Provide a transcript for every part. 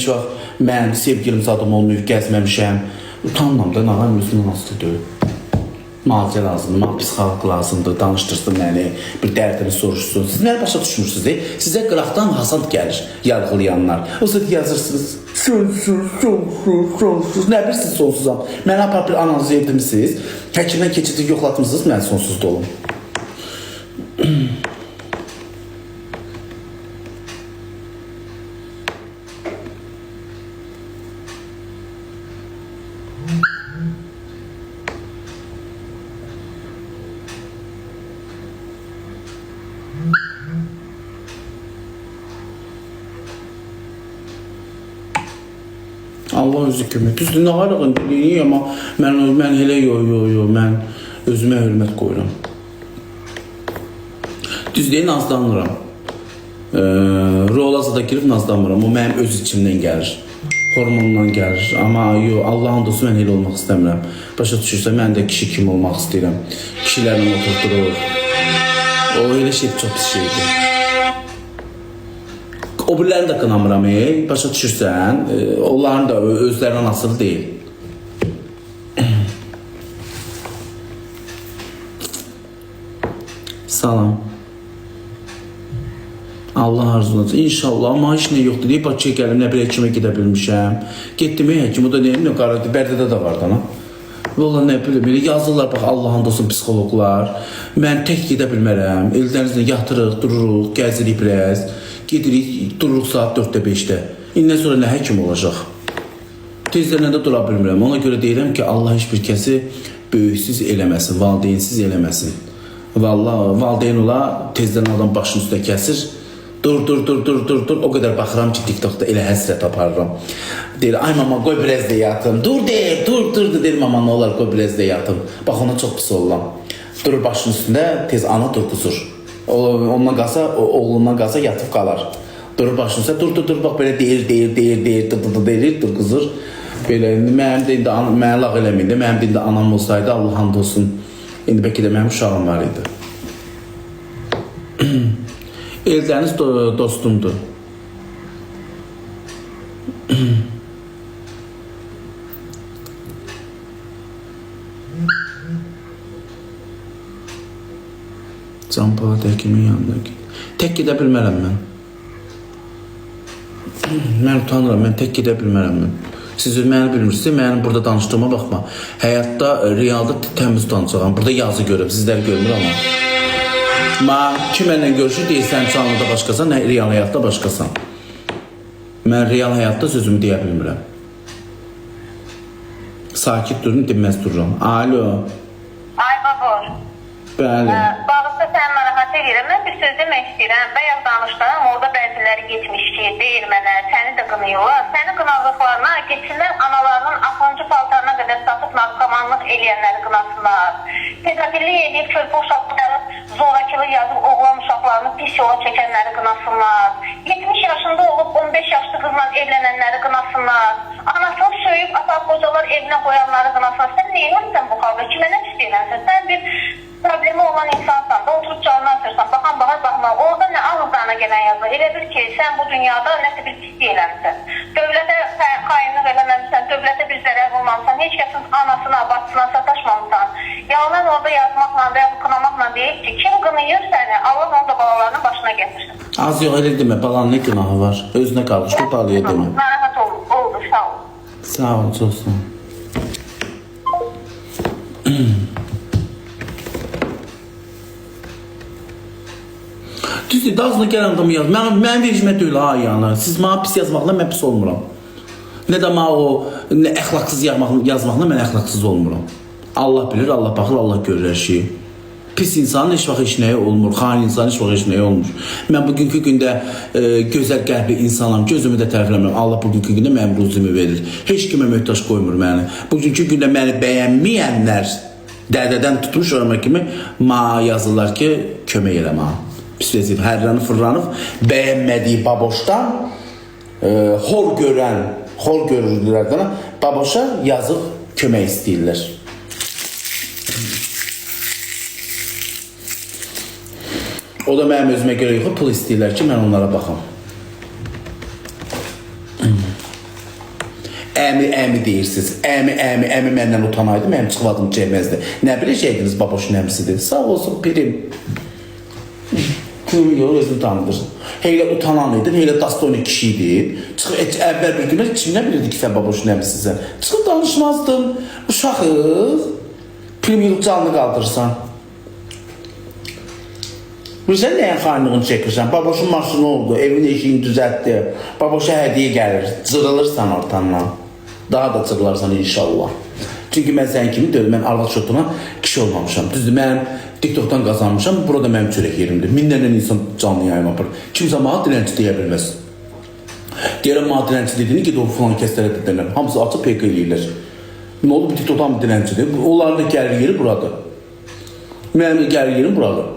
Heç vaxt mən sevgilim zadım olmayıb, gəzməmişəm. Utanmam da, nağam özümün asılı deyil. Müalicə lazımdır, mənə psixolog lazımdır, danışdırsın məni, bir dərdini soruşsun. Siz məni başa düşmürsünüz, sizə qıraqdan hasad gəlir, yargılayanlar. O zaman yazırsınız, sonsuz, nə bilirsiniz sonsuzam. Mənə apar bir analiz edilmişsiniz, həkimdən keçidi yoxlatmışsınız, mən sonsuz da olum. Allah özü kömək. Düzdür, nə arığın deyil, amma mən elə mən özümə hörmət qoyuram. Düzdür, nazlanmıram. Rola zada girib nazlanmıram. O mənim öz içimdən gəlir. Hormondan gəlir. Amma Allahın dostu mən elə olmaq istəmirəm. Başa düşürsə, mən də kişi kimi olmaq istəyirəm. Kişilərlə oturtdurur. O elə şey çox pis şeydir. O birilərini də qınamıram, başa düşürsən, onların da özlərindən asılı deyil. Salam. Allah arzulasın. İnşallah, amma heç nə yoxdur deyib, Bakıya gəlim, nə bir həkimə gedə bilmişəm. Getdim, həkim, o da neyim, Bərdədə də var da. Valla nə bilim, yazırlar, bax, Allahın olsun psixologlar. Mən tək gedə bilmərəm, ellərinizlə yatırıq, dururuq, gəzirik biraz. Gedirik, dururuq saat 4-də 5-də. İndən sonra nə həkim olacaq? Tezlərlə də dura bilmirəm. Ona görə deyirəm ki, Allah heç bir kəsi böyüksüz eləməsin, valideynsiz eləməsin. Vallahi, valideyn ola, tezdən adam başının üstə kəsir. Dur. O qədər baxıram ki, TikTokda elə həsrət aparıram. Deyir, ay mama, qoy biraz da yatım. Dur, deyir, mama, nə olar, qoy biraz da yatım. Bax, ona çox pis oluram. Durur başının üstündə, tez ana durquzur. Ondan qalsa, oğlundan qalsa yatıb qalar. Durur başınsa, dur, bax, belə deyir, durquzur. Belə, mənim də indi, mənə lağ eləməyində, mənim də indi anam olsaydı, Allah hamd olsun, indi bəlkə də mənim uşağım var idi. Eldəniz dostumdur. Can Polat həkimin yanına git. Tək gedə bilmərəm mən. Mən utanıram, mən tək gedə bilmərəm mən. Siz məni bilmirsiniz, mənim burada danışdığıma baxma. Həyatda, realda təmiz utanacağım. Burada yazı görüb, sizləri görmür amma. Kim mənlə görüşür, deyirsən canlıda başqasan, real həyatda başqasan. Mən real həyatda sözümü deyə bilmirəm. Sakit durun, dinməz dururum. Alo. Ay babur. Bəli. Bağlıqda sən narahat edirəm. Mən bir söz demək istəyirəm. Bayaq danışdım, orada bəziləri getmiş ki, deyir mənə, səni də qınıyorlar. Səni qınalıqlarına keçsinlər, analarının axıncı paltarına qədər satıb narkomanlıq eləyənləri qınasınlar. Pedofillik edib, körpə uşaqları zorakılıq yazıb, oğlan uşaqlarını pis yola çəkənləri qınasınlar. 70 yaşında olub 15 yaşlı qızla evlənənləri qınasınlar. Anasını söyüb, atak qocalar evinə qoyanları qınasınlar. Sən nə edirsən bu xalqa? Kimə nə istəyirsən? Sən bir problemi olan insansan da oturup canını atırsan, baxma, orada nə ağızlarına gələn yazır. Elə bir ki, sən bu dünyada nəsə bir pis deyilənsən. Dövlətə xainlik eləməmişsən, dövlətə bir zərər vurmamışsan, heç kəsin anasına, bacısına sataşmamışsan. Yalan orada yazmaqla və qınamaqla deyib ki, kim qınıyır səni, Allah onu da balalarının başına getirsin. Az yox, elə demə, balanın nə günahı var? Özünə qalmış, bu balaya demə. Narahat oldu, sağ ol. Sağ ol, çox sağ ol. Düzdür, dağızına gələn adamı yaz. Mənim verişmə deyil, ha, yəni. Siz mənə pis yazmaqla mən pis olmuram. Nə də mənə o əxlaqsız yazmaqla mən əxlaqsız olmuram. Allah bilir, Allah baxır, Allah görür hər şeyi. Pis insanın heç vaxt heç nəyə olmur, xain insanın heç vaxt heç nəyə olmur. Mən bugünkü gündə gözəl qəlbli insanam, gözümü də tərəfləmirəm. Allah bugünkü gündə mənim ruzimi verir. Heç kimə möhtaç qoymur məni. Bugünkü gündə məni bəyənməyənlər dədədən tutmuş olmaq kimi yazırlar ki, kömək elə mənə. Pis vəziyyə, hərranıb, fırlanıb, bəyənmədiyi baboşdan hor görürlərdən baboşa yazıq kömək istəyirlər. O da mənim özümə görə yox, pul istəyirlər ki, mən onlara baxam. əmi deyirsiniz. Əmi məndən utanaydı, mənim çıxıb adım çəkməzdi. Nə biləcəydiniz baboşun əmisidir? Sağ olsun pirim. Kuyumu yolu özünü tanıdır. Heylə utanan idin, heylə dastoni kişi idin. Çıxıb əvvəl bir günlər kim nə bilirdi ki, sən baboşun əmisisən? Çıxıb danışmazdın. Uşaqız. Pirim yığıb canını qaldırırsan. Sən nəyə xanlığını çəkirsən? Baboşun maşını oldu, evin eşiyini düzəltdi. Baboşa hədiyyə gəlir, cırılırsan ortamdan. Daha da cırılarsan inşallah. Çünki mən sən kimi deyil, mən arvad şotuna kişi olmamışam. Düzdür, mən TikTok'dan qazanmışam, burada mənim çörək yerimdir. Minlərlə insan canlı yayım apır. Kimsə mənə dilənçi deyə bilməz. Deyərəm, mənə dilənçi dediyini ki, o falan kəslərə dedilər. Hamısı açıb pek eləyirlər. Nə oldu, TikTok'dan bir dilənçidir. Onların da gəlir yeri buradır. Mənim də gəlir yerim buradır.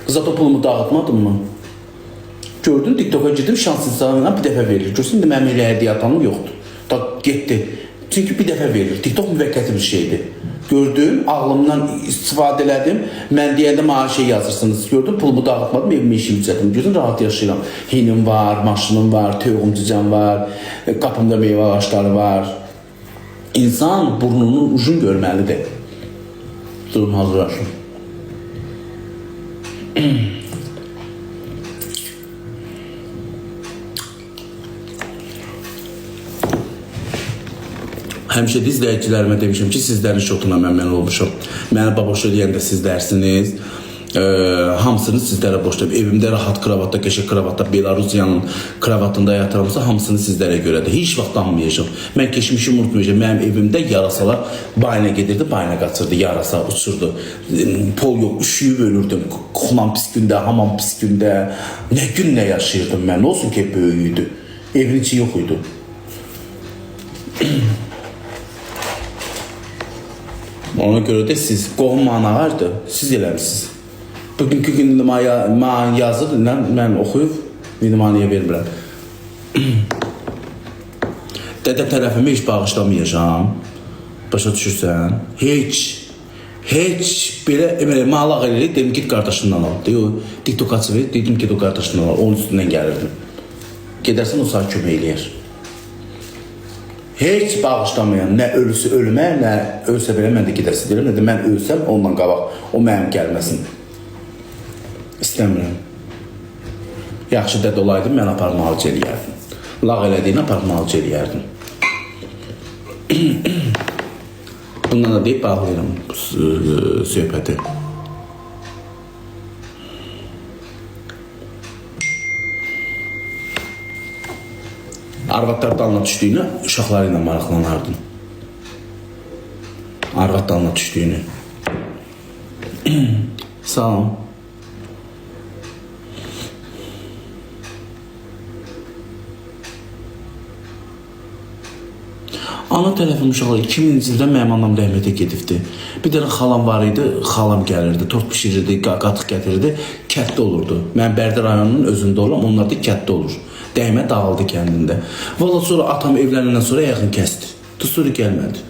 Zato pulumu dağıtmadım mı? Gördün, TikTok'a girdim, şans insanlarına bir dəfə verilir. Görsün də mənim elə hədiyyə atanım yoxdur. Da getdi. Çünki bir dəfə verilir. TikTok müvəqqəti bir şeydir. Gördün, ağlımdan istifadə elədim. Mən deyəndə mənə şey yazırsınız. Gördün, pulumu dağıtmadım, evimi işimi düzəltdim. Gördün, rahat yaşayıram. Hinim var, maşınım var, tövğüm cücəm var, qapımda meyvə ağaçları var. İnsan burnunun ucunu görməlidir. Durum hazırlaşın. Həmişə də izləyicilərimə demişim ki, sizlərin şotuna mən olmuşam. Mənə baboş eləyən də sizlərsiniz. Hamısını sizlərə boşlayıb. Evimdə rahat kravatda, qəşəng kravatda, Belarusiyanın kravatında yatıramsa, hamısını sizlərə görədir. Heç vaxt danmayacaq. Mən keçmişimi unutmayacaq. Mənim evimdə yarasalar bayına gedirdi, bayına qaçırdı. Yarasa uçurdu. Pol yox, üşüyüb ölürdüm. Qoxulan pis gündə, hamam pis gündə. Nə gün nə yaşayırdım mən. Nə olsun ki, böyüydü. Evin içi yox idi. Ona görə də siz qohum manalardır, siz eləmişsiniz. Bugünkü gün mənə yazır, mən oxuyub vidmaniyə vermirəm. Dədə tərəfimi heç bağışlamayacağım. Başa düşürsən? Heç belə malaq eləyir, dedim ki, qardaşımdan al. TikTok açıb, dedim ki, o qardaşımdan al. Onun üstündən gəlirdim. Gedərsən, o saat kömək eləyər. Heç bağışlamayan, nə ölüsü ölümə, nə ölsə belə mən də gedərsə deyirəm, nə də mən ölsəm ondan qabaq, o mənim gəlməsin. İstəmirəm. Yaxşı dədə olaydım, mən aparmalıcı eləyərdim. Lağ elədiyini aparmalıcı eləyərdim. Bundan da deyib bağlayıram söhbəti. Arvadlar dalına düşdüyünü uşaqları ilə maraqlanardım. Arvad dalına düşdüyünü. Sağ olun. Ana tərəfim uşaqlar 2000-ci ildə mənim anam rəhmətə gedibdi. Bir dənə xalam var idi, xalam gəlirdi, tort pişirirdi, qatıq gətirirdi, kətdə olurdu. Mən Bərdə rayonunun özündə oluram, onlar da kətdə olur. Dəymə dağıldı kəndində. Valla sonra atam evlənəndən sonra yaxın kəsdi. Sonra gəlmədi.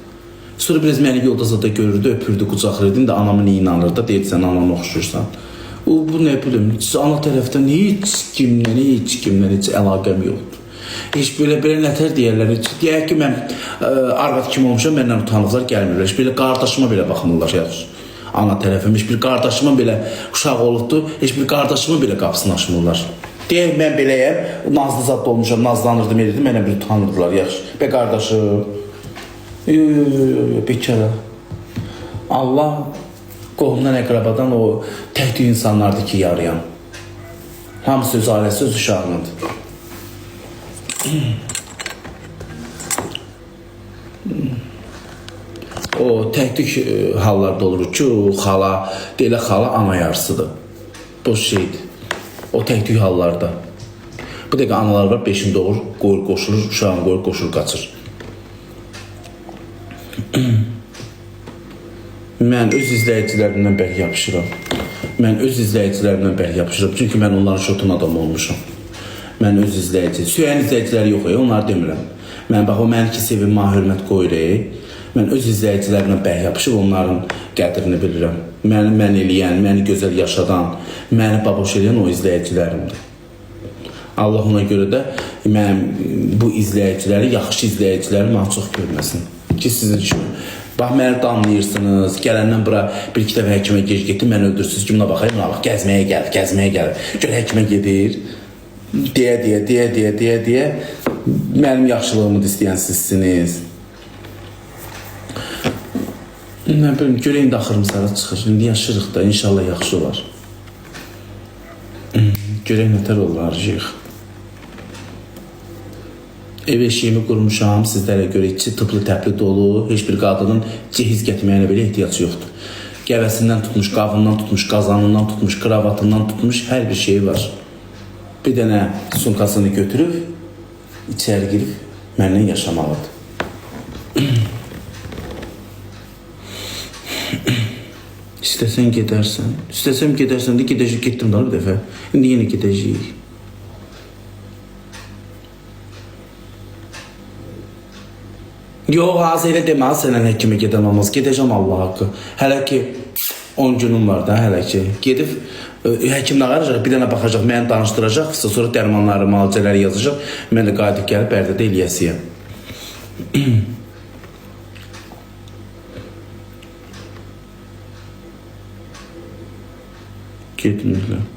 Sonra biraz məni yolda zada görürdü, öpürdü, qucaqlayırdı. İndi anamın iyi inanırdı, deyirdi sən ananı oxşursan. Bu nə bilim, ana tərəfdən heç kimlə heç əlaqəm yoxdur. Heç belə nətər deyərlər. Deyək ki, mən arvad kimi olmuşam, məndən utanıqlar gəlmirlər. Heç belə qardaşıma belə baxmırlar yaxşı. Ana tərəfim, heç bir qardaşıma belə uşaq olubdu, heç bir qardaşıma belə qapısını açmırlar. Deyək, mən beləyəm, nazlı zadda olmuşam, nazlanırdım, edirdim, mənə bir utanırdılar, yaxşı. Be qardaşım, bekara. Allah qohumdan, əqrabadan o təhdü insanlardır ki, yarayan. Hamısı öz ailəsi, öz uşağınıdır. O təhdük hallarda olur ki, o xala, deyilə xala ana yarısıdır. Boş şeydir. O təhdük hallarda. Bu dəqiqə analar var, 5-in doğur, qoyur, qoşulur, uşağın qoyur, qoşulur, qaçır. Mən öz izləyicilərimdən bərk yapışıram. Çünki mən onların şotun adam olmuşam. Mən öz izləyiciləri, söyən izləyiciləri yox, onları demirəm. Mən bax, o məni ki, sevin, hörmət qoyur. Mən öz izləyicilərimlə bərk yapışıb, onların qədrini bilirəm. Mən eləyən, məni gözəl yaşadan, məni baboş eləyən o izləyicilərimdir. Allah ona görə də mənim bu izləyiciləri, yaxşı izləyiciləri mənə çox görməsin. Ki sizin üçün. Bax, məni danlayırsınız, gələndən bura bir-iki dəfə həkimə gec getdim, mən öldürsünüz ki, buna baxayım, buna bax, gəzməyə gəlir. Gör, həkimə gedir, deyə, mənim yaxşılığımı da istəyən sizsiniz. Nə bilim, görək indi axırım sara çıxır, indi yaşırıq da, inşallah yaxşı olar. Görək nətər olur, arayacaq. Ev eşiyimi qurmuşam, sizlərə görə içi tıplı təpli dolu, heç bir qadının cehiz getməyənə belə ehtiyac yoxdur. Gəvəsindən tutmuş, qavından tutmuş, qazanından tutmuş, kravatından tutmuş, hər bir şey var. Bir dənə sumkasını götürüb, içəri girib, mənlə yaşamalıdır. İstəsən gedərsən, istəsəm gedərsən də getdim daha bir dəfə, indi yenə gedəcəyik. Yox, az elə demə, sənən həkimə gedən olmaz. Gedəcəm Allah haqqı. Hələ ki 10 günüm var da, hələ ki. Gedib həkimlə qaracaq, bir dənə baxacaq, məni danışdıracaq, sonra dərmanları, müalicələri yazacaq. Mən də qayıdıb gəlib Bərdədə eləyəsiyəm. Getmirlər.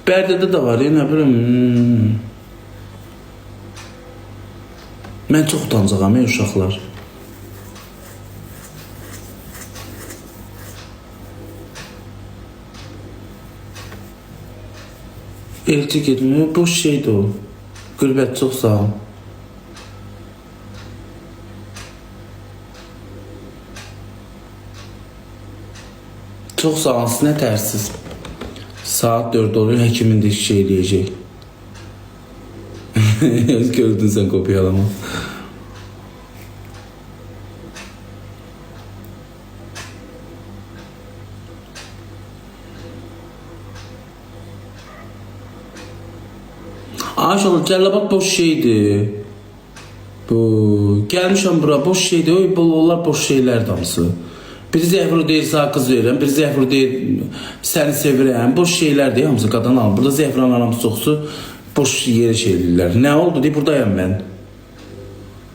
Bərdədə də var, nə bilim. Mən çox utancağam, uşaqlar. Elçi getmir, boş şeydir o. Qürbət çox sağ ol. Çox sağ ol, siz nə tərsiz? Saat 4 oluyor, həkimin də şey eləyəcək. Gördün sən kopyalama. Ayşələ, Cəlilabad boş şeydir. Bu, gəlmişəm bura, boş şeydir. Oy, onlar boş şeylərdir hamısı. Biri zəhvru deyir, sağ qız verirəm, biri zəhvru deyir, səni sevirəm. Boş şeylərdir, hamısı qadan alın. Burada zəhvranlar hamısı çoxsu boş yerə şeylirlər. Nə oldu deyir, buradayım mən.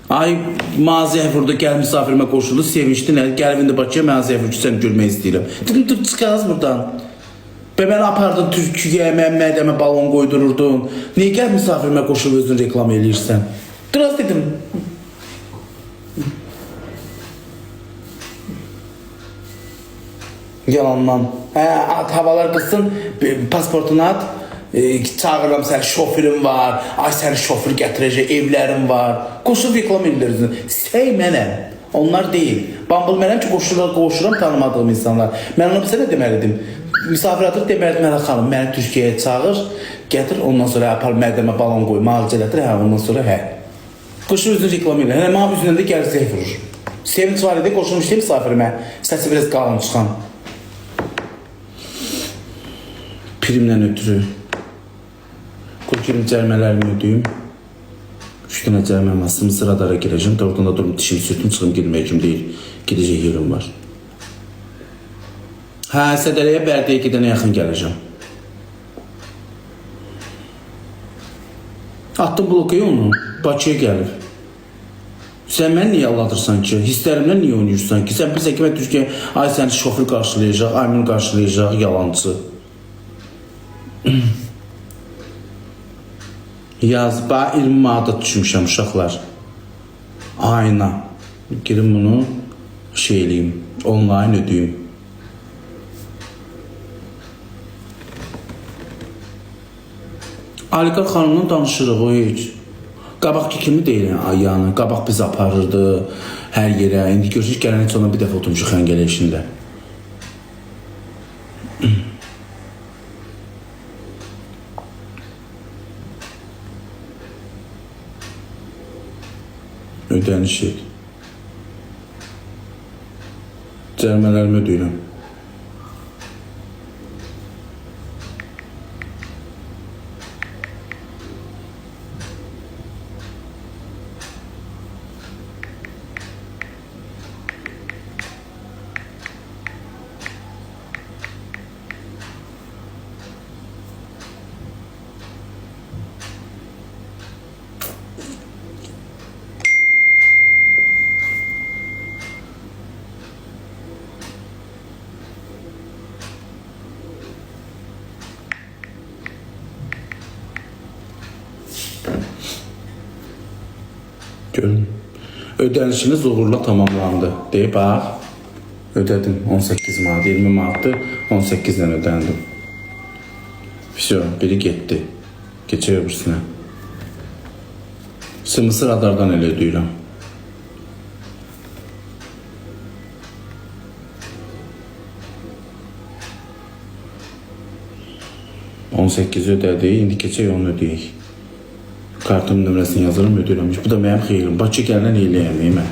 Ay, mənə zəhvurda gəl misafirimə qoşuldu, sevinçdi, nə? Gəlib indi Bakıya, mənə zəhvur ki, səni görmək istəyirəm. Dedim, dur, çıxarız buradan. Və məni apardın Türkiyə, mədəmə balon qoydururdun. Niyə gəl misafirimə qoşulub özünü reklam eləyirsən? Duraz dedim. Yalandan. At havalar qızsın, pasportunu at, çağırıram səni, şofirin var, ay səni şofir gətirəcək, evlərin var. Qoşulub reklam edirsən. Səy mənəm, onlar deyil. Bambıl mənəm ki, qoşuram tanımadığım insanlar. Mən ona bizə nə deməlidim? Misafir atır, deməlidim, mənə xanım, məni Türkiyəyə çağır, gətir, ondan sonra apar mədəmə balon qoy, müalicələdir, ondan sonra Qoşulub üzünü reklam edir. Mənə üzündən də gəlir zəh vurur. Sevinç var idi, qoşulmuş deyil misafirimə, səsi biraz qalın çıxan. Primdən ötürü Qoyurum cərmələrimi ödəyim. 3 dənə cərməm var. Sıradara girəcəm. Oradan da durum dişimi sürtüm, çıxım girməyəcəm deyil. Gidəcək yerim var. Hə, Sədərəyə Bərdəyə gedənə yaxın gələcəm. Attım blokaya onu. Bakıya gəlib. Sən mən niyə alladırsan ki? Hisslərimdən niyə oynayırsan ki? Sən bilsən ki, mən Türkiyə ay səni şoför qarşılayacaq, Aymin qarşılayacaq, yalancı. Yaz, bax 20 manata düşmüşəm uşaqlar. Ayna. Girim bunu şey eləyim, online ödəyim. Aliqar xanımla danışırıq o heç. Qabaqki kimi deyil, yəni, qabaq biz aparırdı hər yerə. İndi görüşük gələn heç ona bir dəfə oturmuşuq xəngələ işində. Ödəniş et. Cərmələrimi ödəyirəm. Görün. Ödənişiniz uğurla tamamlandı. Deyib bax. Ödədim 18 manat, 20 manatdır. 18 ilə ödəndim. Всё, biri getdi. Keçək öbürsünə. Sımısı radardan elə ödəyirəm. ödədik, indi keçək onu ödəyik. Kartımın nömrəsini yazırım, ödəyirəm. Bu da mənim xeyrim. Bakı gələn eləyəm, mən.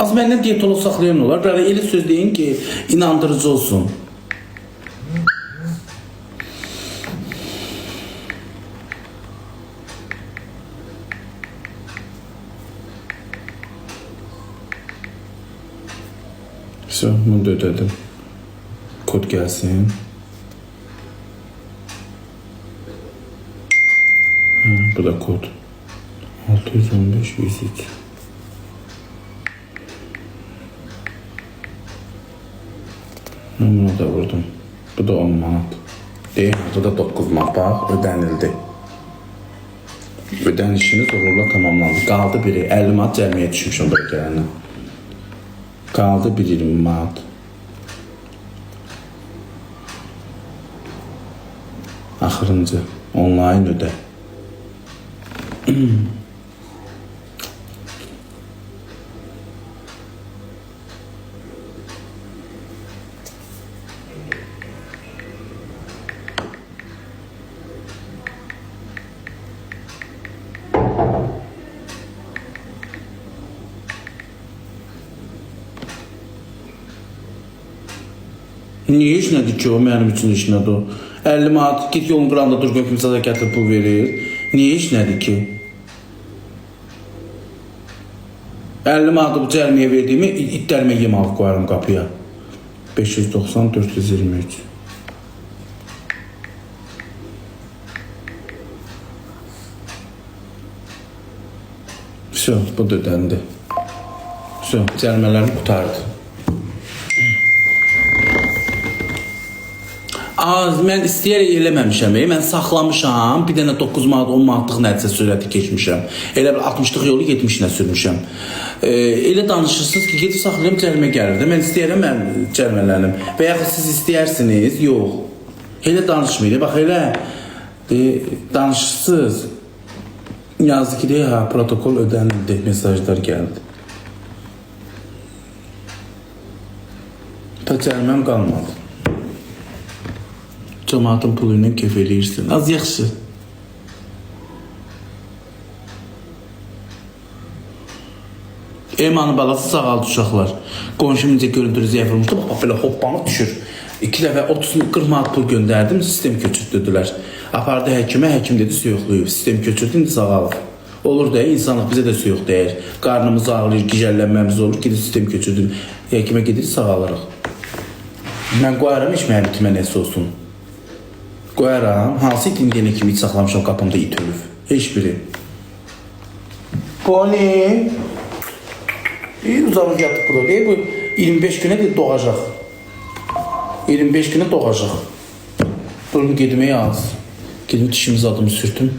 Az məndən diyetolog saxlayan olar. Belə elə söz deyin ki, inandırıcı olsun. Все, bunu da ödedim. Kod gelsin. Bu da kod. 615 103. Bunu da vurdum. Bu da 10 manat. Değil, bu da 9 manat. Bax, ödənildi. Ödənişiniz uğurla tamamlandı. Qaldı biri. 50 manat cəmiyyət düşmüşəm bura gələnə. Qaldı bir 20 manat. Axırıncı. Online ödə. Niye iş nədir ki o mənim üçün iş nədir o? 50 manat git yolun qıranda dur gör kimsə də gətirib pul verir. Niye iş nədir ki? 50 manatı bu cərmiyə verdiyimi itlərmə yem alıb qoyarım qapıya. 590 423. Все, bu da ödəndi. Все, cərmələrim qutardı. Az, mən istəyərək eləməmişəm, mən saxlamışam, bir dənə 9 manat, 10 manatlıq nəticə sürəti keçmişəm. Elə bir 60-lıq yolu 70-nə sürmüşəm. Elə danışırsınız ki, gedib saxlayım, cərimə gəlir də. Mən istəyərəm, mən cərimələrim. Və yaxud siz istəyirsiniz, yox. Elə danışmayın, bax elə danışırsınız. Yazdı ki, ha, protokol ödənildi, mesajlar gəldi. Ta cəriməm qalmadı. Cəmaatın pulu ilə kef eləyirsin. Az yaxşı. Emanın balası sağaldı uşaqlar. Qonşum necə görüntülü zəif olmuşdu. Bax, belə hoppanıb düşür. 2 dəfə 30-40 manat pul göndərdim, sistem köçürdüdülər. Apardı həkimə, həkim dedi soyuqluyub. Sistem köçürdü, indi sağalıb. Olur da, insanlıq bizə də soyuq deyir. Qarnımız ağrıyır, gicəllənməmiz olur, gedib sistem köçürdü. Həkimə gedir, sağalırıq. Mən qoyaram, heç mənim itimə nəsə olsun. Qoyaram, hansı itin yenə kimi hiç saxlamışam qapımda it ölüb. Heç biri. Pony. Uzanıb yatıb burada deyil, bu 25 günə deyil, doğacaq. 25 günə doğacaq. Durun gedməyə az. Gedim dişimiz adımı sürtüm.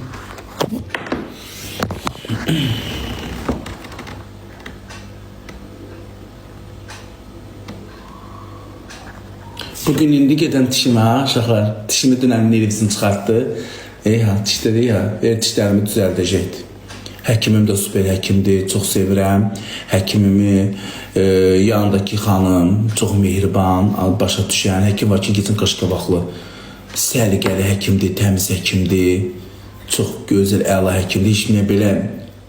Bugün indi gedən dişim ha, uşaqlar. Dişimi dünənin nervisini çıxartdı. Ha, dişləri ya, dişlərimi düzəldəcəkdir. Həkimim də super həkimdir, çox sevirəm. Həkimimi, yanındakı xanım, çox mehriban, başa düşən. Həkim var ki, geçin qaşqabaqlı. Səliqəli həkimdir, təmiz həkimdir. Çox gözəl, əla həkimdir. Heç nə belə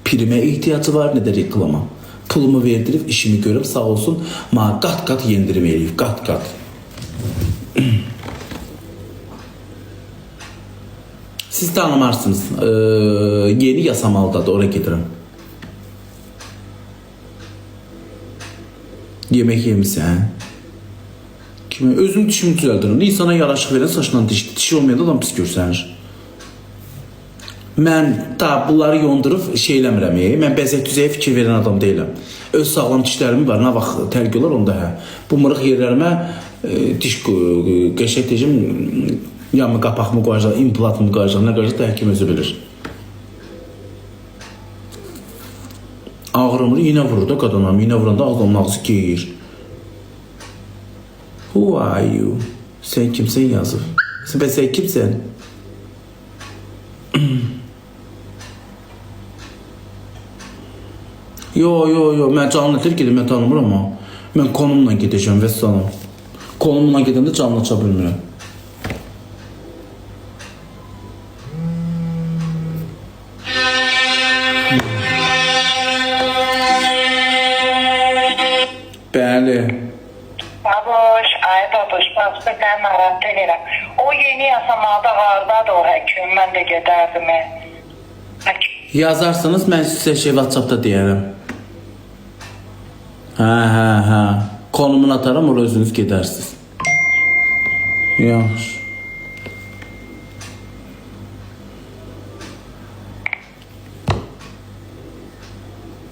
primə ehtiyacı var, nə də reklama. Pulumu verdirib, işimi görüb, sağ olsun. Mənə qat-qat yendirim eləyib, qat-qat. Siz tanımarsınız. Yeni Yasamal'dadır, oraya gedirəm. Yemək yemişsən. Kimi? Özüm dişimi düzəldirim. İnsana yaraşıq verən saçla dişi olmayanda adam pis görsənir. Mən da bunları yondurub şey eləmirəm. Mən bəzək düzəyə fikir verən adam deyiləm. Öz sağlam dişlərim var. Nə vaxt tərk olar onda hə. Bu mırıq yerlərimə diş qəşəng deyəcəm, yanma qapaqmı qoyacaq, implantımı qoyacaq, nə qoyacaq da həkim özü bilir. Ağrımır, iynə vurur da qadınam. İynə vuranda ağzımın ağzı geyir. Who are you? Sən kimsən yazır? Sən kimsən? Yo, mən canlı nətər gedim, mən tanımıram ama. Mən konumla gedəcəm, vəssalam. Konumla gedəndə canlı aça bilmirəm. Bəli. Babuş, ay babuş, bax ben narahat edirəm. O yeni yasamada hardadır o həkim, mən də gedərdim. Yazarsınız, mən sizə şey WhatsAppda deyərəm. Hə. Konumunu atarım, oraya özünüz gedərsiniz. Yaxşı.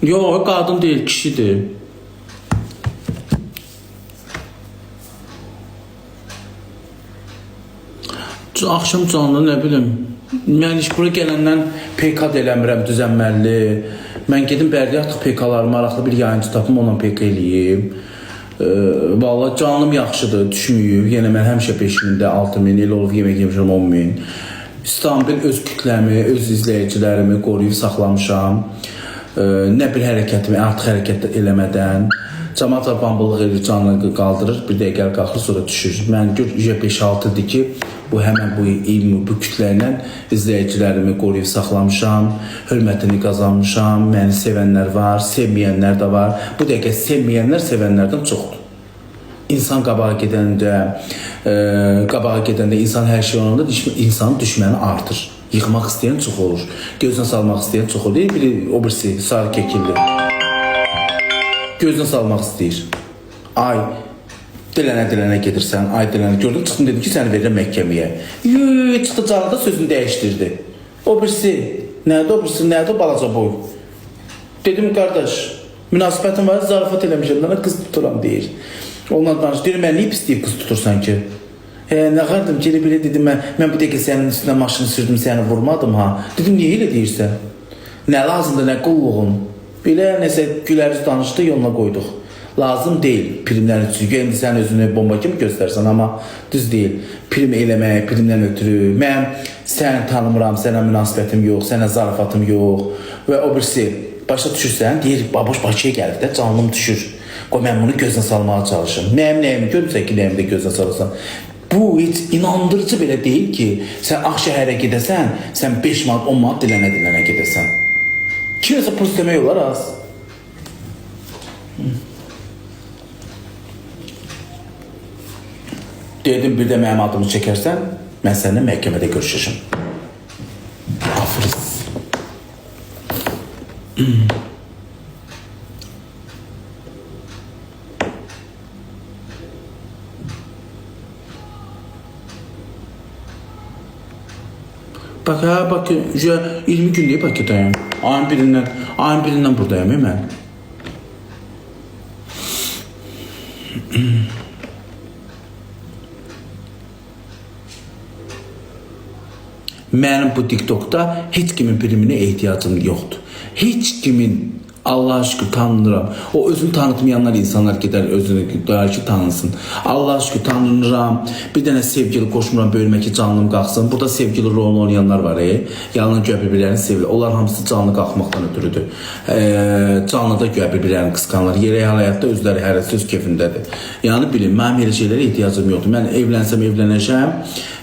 Yox, qadın deyil, kişidir. Axşam canlı, nə bilim. Mən iş bura gələndən PK eləmirəm, düzənməli. Mən gedim Bərdiyə artıq PK-larım, maraqlı bir yayıncı tapım, onunla PK eləyim. Vallahi canım yaxşıdır, düşməyib. Yenə mən həmişə 5.000-də 6.000, elə olub yemək yemişəm 10.000. İstanbul öz kütləmi, öz izləyicilərimi qoruyub saxlamışam. Nə bir hərəkətimi artıq hərəkət eləmədən. Cəmaat bambılıq edir, canını qaldırır, bir dəqiqə qalxır, sonra düşür. Mən gör 5-6-dir ki, bu həmən bu kütlərlə izləyicilərimi qoruyub saxlamışam, hörmətini qazanmışam, məni sevənlər var, sevməyənlər də var. Bu dəqiqə sevməyənlər sevənlərdən çoxdur. İnsan qabağa gedəndə insan hər şey olanda insanın düşməni artır. Yıxmaq istəyən çox olur, gözünə salmaq istəyən çox olur. Biri o birisi sarı kekilli. Gözünə salmaq istəyir. Ay, dilənə gedirsən, ay dilənə. Gördün, çıxdın dedi ki, səni verirəm məhkəməyə. Çıxdı canlıda sözünü dəyişdirdi. O birisi, nədir o balaca boy? Dedim, qardaş, münasibətim var, zarafat eləmişəm, mənə qız tuturam deyir. Ondan danış, deyir, mən niyə pisləyib qız tutursan ki? Nə qardım, geri belə dedim, mən bu dəqiqə sənin üstünə maşını sürdüm, səni vurmadım ha. Dedim, niyə elə deyirsən? Nə lazımdır, nə qulluğun? Belə nəsə güləriz danışdı, yoluna qoyduq. Lazım deyil primlərin üçün. İndi sən özünü bomba kimi göstərsən, amma düz deyil. Prim eləmək, primdən ötürü. Mən səni tanımıram, sənə münasibətim yox, sənə zarafatım yox. Və o birisi başa düşürsən, deyir, babuş Bakıya gəldi də canlım düşür. Qoy, mən bunu gözünə salmağa çalışım. Nəyimi görürsən ki, nəyimi də gözünə salırsan. Bu heç inandırıcı belə deyil ki, sən Ağşəhərə gedəsən, sən 5 manat, 10 manat dilənə gedəsən. Kiməsə pul istəmək olar az. Dedim, bir də mənim adımı çəkərsən, mən səninlə məhkəmədə görüşəcəm. Afriz. Bak, 20 gün deyib Bakıdayım. Ayın birindən buradayım mən. Mənim bu TikTok'da heç kimin primine ehtiyacım yoxdur. Heç kimin, Allah şükür tanınıram. O özünü tanıtmayanlar insanlar gedər özünü dayar ki tanınsın. Allah şükür tanınıram. Bir dənə sevgili qoşmuram bölmə ki canlım qalxsın. Burada sevgili rolunu oynayanlar var. Yalan göyə bir-birlərini sevilir. Onlar hamısı canlı qalxmaqdan ötürüdür. Canlıda göyə bir-birlərini qısqanlar. Real həyatda özləri hərəsi öz keyfindədir. Yəni bilin, mənim elə şeylərə ehtiyacım yoxdur. Mən evlənəcəm.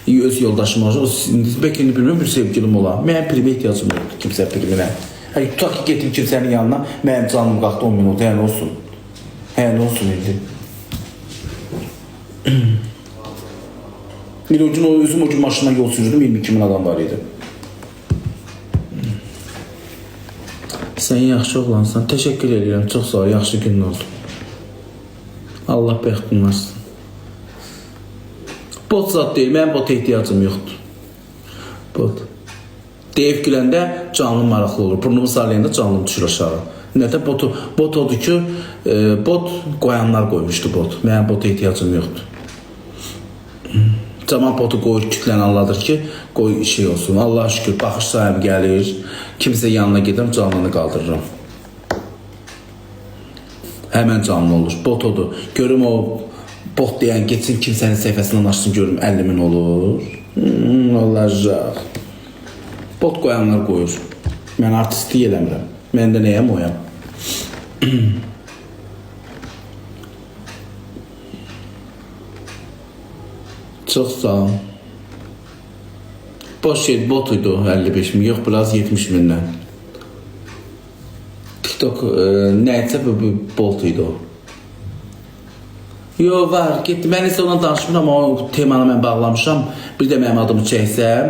Öz yoldaşım olacaq. Bəlkə indi bilməm bir sevgilim olar. Mənim primə ehtiyacım yoxdur. Kimsə priminə. Tutaq ki, getim kimsənin yanına, mənim canım qalxdı 10 minut, yəni olsun. Yəni olsun indi. Bir o gün özüm o gün maşından yol sürürdüm, 22 min adam var idi. Sən yaxşı oğlansan, təşəkkür edirəm, çox sağ ol, yaxşı günün oldu. Allah bəxtin varsın. Bot zat deyil, mənim bota ehtiyacım yoxdur. Bot. Deyib güləndə canlı maraqlı olur. Burnumu sallayanda canlı düşür aşağı. Nə də bot odur ki, bot qoyanlar qoymuşdu bot. Mənim bota ehtiyacım yoxdur. Caman botu qoyur, kütləni anladır ki, qoy şey olsun. Allah şükür, baxış sahibi gəlir. Kimsə yanına gedirəm, canlını qaldırıram. Həmən canlı olur. Bot odur. Görüm o bot deyən geçsin kimsənin səhifəsindən açsın görüm 50.000 olur. Olacaq. Bot qoyanlar qoyur. Mən artistlik eləmirəm. Mən də nəyəm oyam? Çox sağ ol. Boş şey bot idi o 55.000. Yox, biraz 70.000'dən. TikTok nəysə bu bot idi o. Yo var, getdi. Mən isə ona danışmıram, amma o temanı mən bağlamışam. Bir də mənim adımı çəksəm,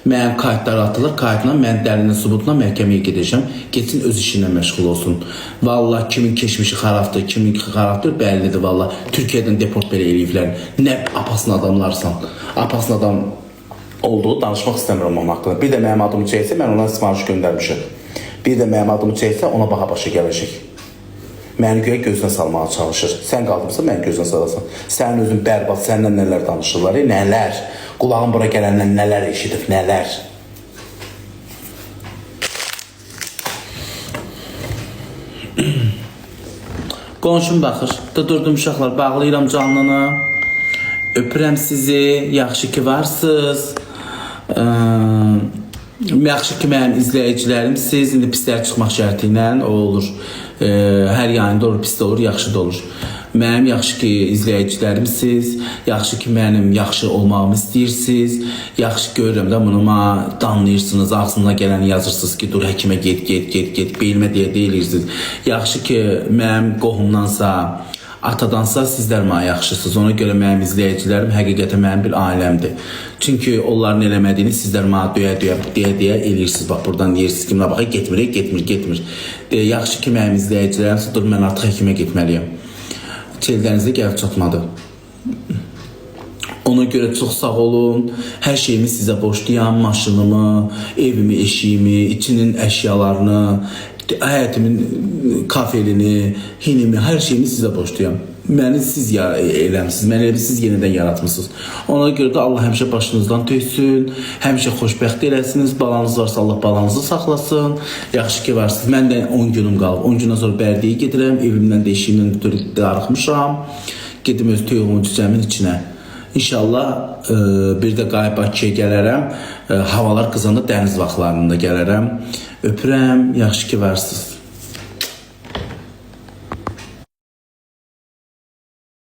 mənim kayıtlar atılır, kayıtla mən dəlinin subutuna məhkəməyə gedəcəm. Getsin öz işinlə məşğul olsun. Vallahi kimin keçmişi xarabdır, kimin xarabdır bəllidir vallahi. Türkiyədən deport belə eləyiblər. Nə apasın adamlarsan. Apasın adam olduğu danışmaq istəmirəm onun haqqında. Bir də mənim adımı çəksə, mən ona sifariş göndərmişəm. Bir də mənim adımı çəksə, ona baha başa gələcək. Məni göyə gözünə salmağa çalışır. Sən qaldırırsan, məni gözünə salasan. Sənin özün bərbad, səndən nələr danışırlar, nələr. Qulağın bura gələndən nələr eşidib, nələr. Qonşum baxır. Durdum uşaqlar, bağlayıram canlını. Öpürəm sizi, yaxşı ki varsınız. Yaxşı ki mənim izləyicilərim siz, indi pislər çıxmaq şərti ilə o olur. Hər yayında olur, pis də olur, yaxşı da olur. Mənim yaxşı ki izləyicilərim siz, yaxşı ki mənim yaxşı olmağımı istəyirsiniz, yaxşı görürəm də bunu danlayırsınız, ağzına gələni yazırsınız ki, dur həkimə get, beynimə deyə deyirsiniz. Yaxşı ki mənim qohumdansa, atadansa sizlər mənə yaxşısınız. Ona görə mənim izləyicilərim həqiqətən mənim bir ailəmdir. Çünki onların eləmədiyini sizlər mənə deyə eləyirsiniz. Bax, buradan deyirsiniz ki, mənə baxaq, getmir. Yaxşı ki mənim izləyicilərim, dur mən artıq həkimə getməliyəm. Çeldənizə gəlib çatmadı. Ona görə çox sağ olun. Hər şeyimi sizə borcluyam. Maşınımı, evimi, eşiyimi, içinin əşyalarını, həyətimin kafelini, hinimi, hər şeyimi sizə borcluyam. Məni siz eləmsiniz, məni siz yenidən yaratmışsınız. Ona görə də Allah həmişə başınızdan töksün, həmişə xoşbəxt eləsiniz, balanız varsa Allah balanızı saxlasın, yaxşı ki varsınız. Mən də 10 günüm qalıb, 10 gündən sonra Bərdəyə gedirəm, evimdən də eşiyimdən bütün darıxmışam, gedim öz toyuğumun cücəmin içinə. İnşallah bir də qayıb Bakıya gələrəm, havalar qızanda dəniz vaxtlarında gələrəm. Öpürəm, yaxşı ki varsınız.